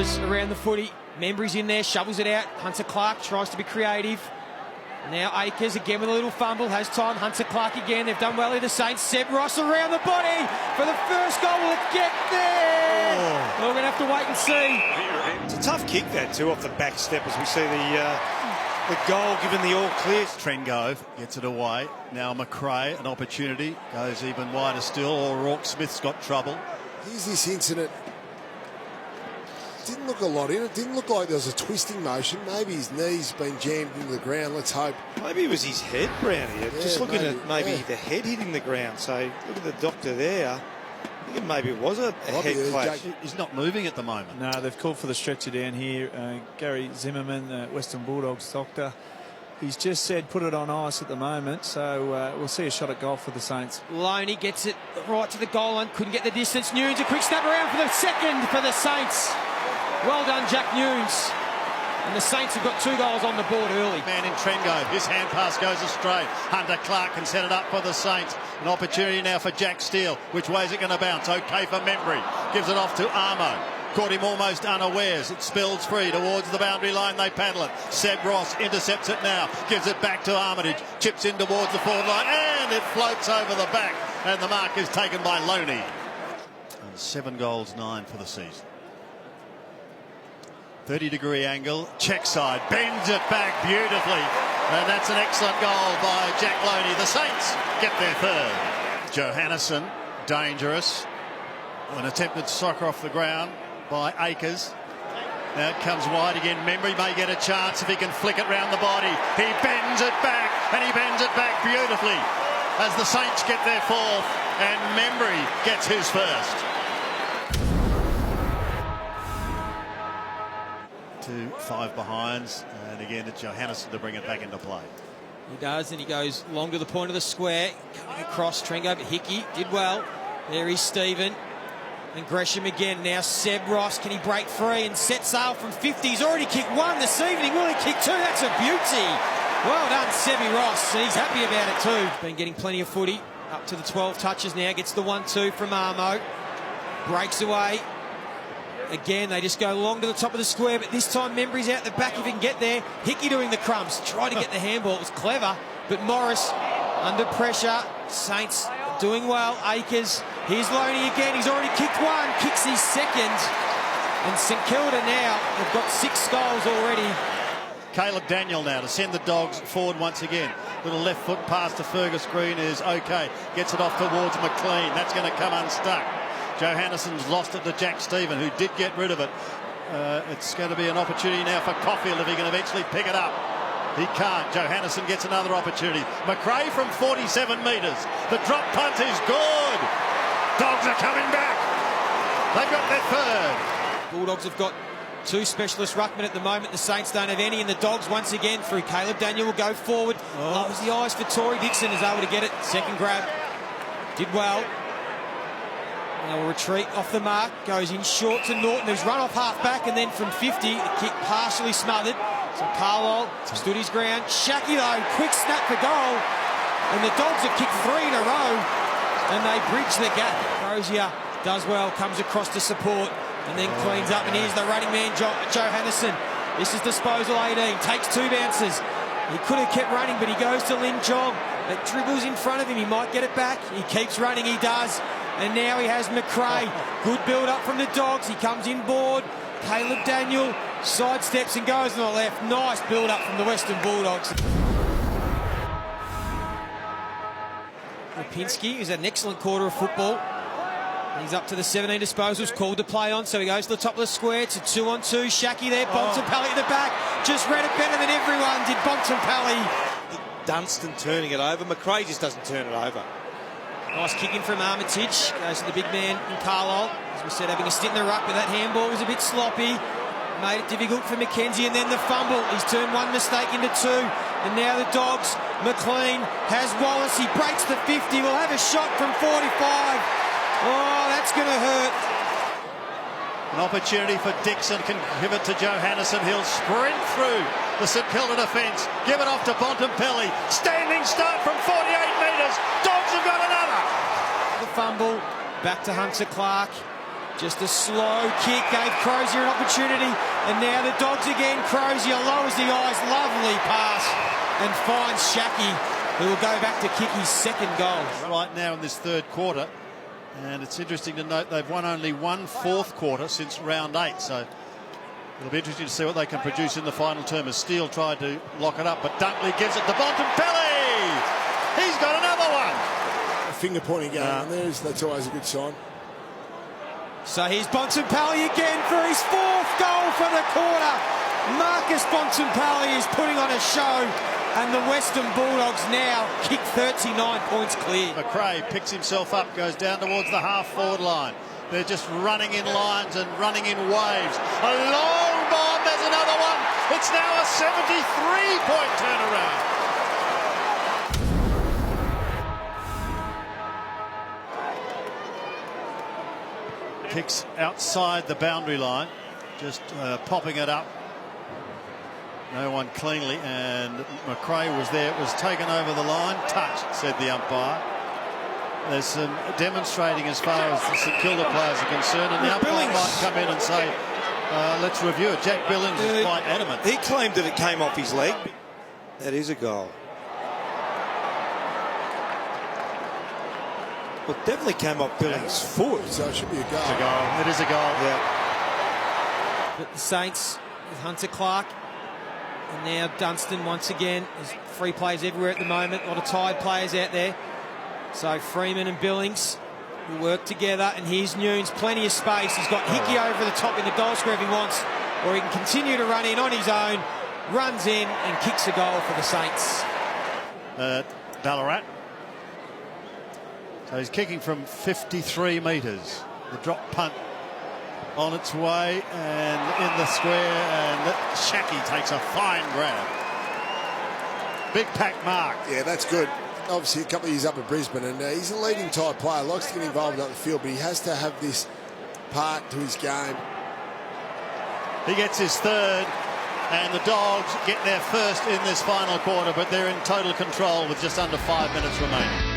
numbers around the footy. Membry's in there, shovels it out. Hunter Clark tries to be creative. Now Akers again with a little fumble, has time. Hunter Clark again, they've done well here, the Saints. Seb Ross around the body for the first goal. Will it get there? We're going to have to wait and see. It's a tough kick that too, off the back step, as we see the goal given the all clear. Trengove gets it away. Now McRae, an opportunity, goes even wider still. O'Rourke Smith's got trouble. Here's this incident. Didn't look a lot in it. Didn't look like there was a twisting motion. Maybe his knee's been jammed into the ground. Let's hope. Maybe it was his head, Brownie. Yeah, just looking maybe, at maybe yeah. the head hitting the ground. So look at the doctor there. I think maybe it was a head clash. He's not moving at the moment. No, they've called for the stretcher down here. Gary Zimmerman, Western Bulldogs doctor, he's just said put it on ice at the moment. So we'll see a shot at goal for the Saints. Loney gets it right to the goal line. Couldn't get the distance. Nunes, a quick snap around for the second for the Saints. Well done, Jack Nunes. And the Saints have got 2 goals on the board early. Man in Trengove, his hand pass goes astray. Hunter Clark can set it up for the Saints. An opportunity now for Jack Steele. Which way is it going to bounce? Okay for Membry. Gives it off to Armo. Caught him almost unawares. It spills free towards the boundary line. They paddle it. Seb Ross intercepts it now. Gives it back to Armitage. Chips in towards the forward line. And it floats over the back. And the mark is taken by Loney. 7 goals, 9 for the season. 30-degree angle, check side, bends it back beautifully. And that's an excellent goal by Jack Loney. The Saints get their third. Johannisen, dangerous. An attempted soccer off the ground by Akers. Now it comes wide again. Membry may get a chance if he can flick it round the body. He bends it back, and he bends it back beautifully as the Saints get their fourth, and Membry gets his first. 2-5 behinds, and again it's Johannisen to bring it back into play. He does, and he goes long to the point of the square. Coming across, Trengove, Hickey did well. There is Stephen. And Gresham again. Now Seb Ross, can he break free and set sail from 50? He's already kicked 1 this evening. Will he kick 2? That's a beauty. Well done, Sebi Ross. He's happy about it too. Been getting plenty of footy. Up to the 12 touches now. Gets the 1-2 from Armo. Breaks away. Again, they just go long to the top of the square, but this time Membry's out the back if he can get there. Hickey doing the crumbs. Tried to get the handball. It was clever, but Morris under pressure. Saints doing well. Akers. Here's Loney again. He's already kicked 1. Kicks his second. And St Kilda now have got 6 goals already. Caleb Daniel now to send the Dogs forward once again. Little left foot pass to Fergus Green is okay. Gets it off towards McLean. That's going to come unstuck. Johannison's lost it to Jack Stephen, who did get rid of it. It's going to be an opportunity now for Caulfield if he can eventually pick it up. He can't. Johannisen gets another opportunity. McRae from 47 metres. The drop punt is good. Dogs are coming back. They've got their third. Bulldogs have got 2 specialist ruckmen at the moment. The Saints don't have any, and the Dogs once again through Caleb Daniel will go forward. Lowers the eyes for Tory Dixon, is able to get it. Second grab. Did well. Now a retreat off the mark, goes in short to Norton, who's run off half-back, and then from 50, the kick partially smothered. So Carlisle stood his ground. Shackey, though, quick snap for goal. And the Dogs have kicked 3 in a row, and they bridge the gap. Crozier does well, comes across to support, and then cleans up. And here's the running man, Johannisen. This is disposal 18, takes 2 bounces. He could have kept running, but he goes to Lin Jong. It dribbles in front of him, he might get it back. He keeps running, he does. And now he has McRae. Good build-up from the Dogs. He comes inboard. Caleb Daniel sidesteps and goes on the left. Nice build-up from the Western Bulldogs. Lipinski, who's had an excellent quarter of football. He's up to the 17 disposals, called to play on, so he goes to the top of the square. It's a 2-on-2. Shackey there, Bontempelli at the back. Just read it better than everyone did, Bontempelli. Dunstan turning it over. McRae just doesn't turn it over. Nice kicking from Armitage. Goes to the big man in Carlisle. As we said, having a stint in the ruck, but that handball was a bit sloppy. Made it difficult for McKenzie, and then the fumble. He's turned 1 mistake into 2. And now the Dogs. McLean has Wallace. He breaks the 50. Will have a shot from 45. Oh, that's going to hurt. An opportunity for Dixon, can give it to Johannisen. He'll sprint through the St Kilda defence. Give it off to Bontempelli. Standing start from 48 metres. Dogs have got another. The fumble. Back to Hunter Clark. Just a slow kick gave Crozier an opportunity, and now the Dogs again. Crozier lowers the eyes, lovely pass, and finds Shaki, who will go back to kick his second goal. Right now in this third quarter, and it's interesting to note they've won only one fourth quarter since round 8, so it'll be interesting to see what they can produce in the final term as Steele tried to lock it up, but Dunkley gives it to Bontempelli. He's got another one. A finger pointing going on there, that's always a good sign. So here's Bontempelli again for his fourth goal for the quarter. Marcus Bontempelli is putting on a show, and the Western Bulldogs now kick 39 points clear. McRae picks himself up, goes down towards the half-forward line. They're just running in lines and running in waves. A long bomb, there's another one. It's now a 73-point turnaround. Kicks outside the boundary line, just popping it up. No one cleanly, and McRae was there. It was taken over the line. Touch, said the umpire. There's some demonstrating as far as the St Kilda players are concerned, and the umpire might come in and say, let's review it. Jack Billings is quite adamant. He claimed that it came off his leg. That is a goal. Well, it definitely came off Billings' foot. So it should be a goal. It's a goal. It is a goal. Yeah. But the Saints with Hunter Clark, and now Dunstan once again. There's free plays everywhere at the moment. A lot of tired players out there. So Freeman and Billings will work together, and here's Nunes, plenty of space. He's got Hickey over the top in the goal square if he wants, or he can continue to run in on his own, runs in and kicks a goal for the Saints. Ballarat. So he's kicking from 53 metres. The drop punt on its way and in the square, and Shaki takes a fine grab. Big pack mark. Yeah, that's good. Obviously a couple of years up at Brisbane, and he's a leading type player, likes to get involved up the field, but he has to have this part to his game. He gets his third, and the Dogs get their first in this final quarter, but they're in total control with just under 5 minutes remaining.